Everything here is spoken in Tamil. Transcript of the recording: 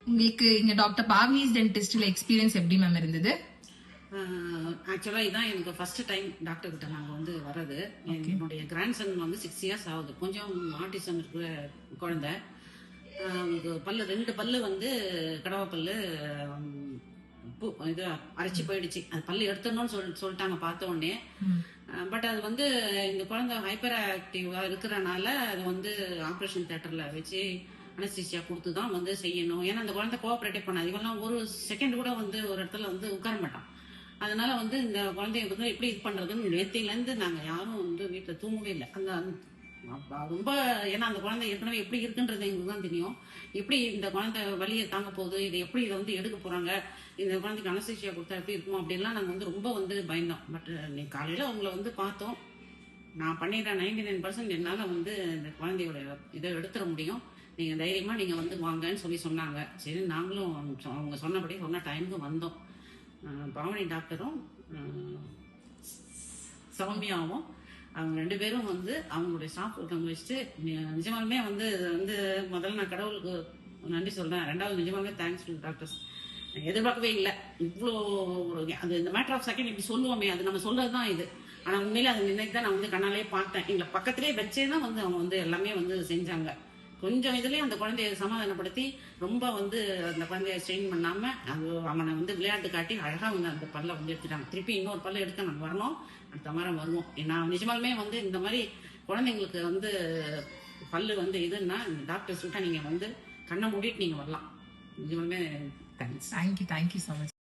உங்களுக்கு இங்க டாக்டர் பாவ்னிஸ் டென்டிஸ்ட்ல எக்ஸ்பீரியன்ஸ் எப்படி மேம் இருந்தது? ஆக்சுவலா இதான் எனக்கு ஃபர்ஸ்ட் டைம் டாக்டர் கிட்ட நாங்க வந்து வர்றது. என்னுடைய கிராண்ட் சன் வந்து 6 இயர்ஸ் ஆகுது. கொஞ்சம் ஆட்டிசம் இருக்கிற குழந்தை. அவனுக்கு பல்லு 2 பல்லு வந்து கடவா பல்லு இது அரைச்சி போயிடுச்சு. அது பல்லு எடுத்துடணும்னு சொல்லிட்டாங்க பார்த்த உடனே. பட் அது வந்து இந்த குழந்தை ஹைப்பர் ஆக்டிவா இருக்கிறனால அது வந்து ஆப்ரேஷன் தியேட்டர்ல வச்சு அனஸ்தீசியா கொடுத்து தான் வந்து செய்யணும். ஏன்னா அந்த குழந்தை கோஆபரேட்டே பண்ணாது. இவெல்லாம் ஒரு செகண்ட் கூட வந்து ஒரு இடத்துல வந்து உட்கார மாட்டான். அதனால வந்து இந்த குழந்தைய வந்து எப்படி இது பண்றதுன்னு நேத்திலேருந்து நாங்க யாரும் வந்து வீட்டுல தூங்கவே இல்லை. அந்த ரொம்ப ஏன்னா அந்த குழந்தை ஏற்கனவே எப்படி இருக்குன்றது எங்களுக்கு தான் தெரியும். எப்படி இந்த குழந்தை வலியை தாங்க போகுது, இது எப்படி இதை வந்து எடுக்க போறாங்க, இந்த குழந்தைக்கு அனஸ்தீசியா கொடுத்தா எப்படி இருக்கும் அப்படின்லாம் நாங்க வந்து ரொம்ப வந்து பயந்தோம். பட் காலையில அவங்கள வந்து பார்த்தோம். நான் பண்ணிடுறேன் 99% என்னால வந்து இந்த குழந்தையோட இதை எடுத்துட முடியும், நீங்க தைரியமா நீங்க வந்து வாங்கன்னு சொன்னாங்க. சரி நாங்களும் அவங்க சொன்னபடி சொன்ன டைமுக்கு வந்தோம். பாவனி டாக்டரும் சௌமியாவும் அவங்க 2 பேரும் வந்து அவங்களுடைய ஸ்டாஃப் ஒருத்தவங்க வச்சுட்டு நிஜமாலுமே வந்து முதல்ல நான் கடவுளுக்கு நன்றி சொல்றேன். 2வது நிஜமாலுமே தேங்க்ஸ் டு டாக்டர்ஸ். எதிர்பார்க்கவே இல்லை இவ்வளோ அது இந்த மேட்டர் ஆஃப் செகண்ட் இப்படி சொல்லுவோமே, அது நம்ம சொல்றதுதான் இது. ஆனா உண்மையிலே அது நினைத்து தான் நான் வந்து கண்ணாலே பார்த்தேன். எங்களை பக்கத்திலே வச்சே தான் வந்து அவங்க வந்து எல்லாமே வந்து செஞ்சாங்க. கொஞ்சம் இதுலயே அந்த குழந்தைய சமாதானப்படுத்தி ரொம்ப வந்து அந்த குழந்தைய ஸ்ட்ரெயின் பண்ணாம அது அவனை வந்து விளையாட்டு காட்டி அழகா வந்து அந்த பல்ல வந்து எடுத்துட்டாங்க. திருப்பி இன்னொரு பல்ல எடுக்க நாங்கள் வரணும், அடுத்த வாரம் வருவோம். நான் நிஜமாலுமே வந்து இந்த மாதிரி குழந்தைங்களுக்கு வந்து பல்லு வந்து இதுன்னா இந்த டாக்டர்ஸ் விட்டா நீங்க வந்து கண்ணை மூடிட்டு நீங்க வரலாம். நிஜமாலுமே தேங்க்ஸ். Thank you so much.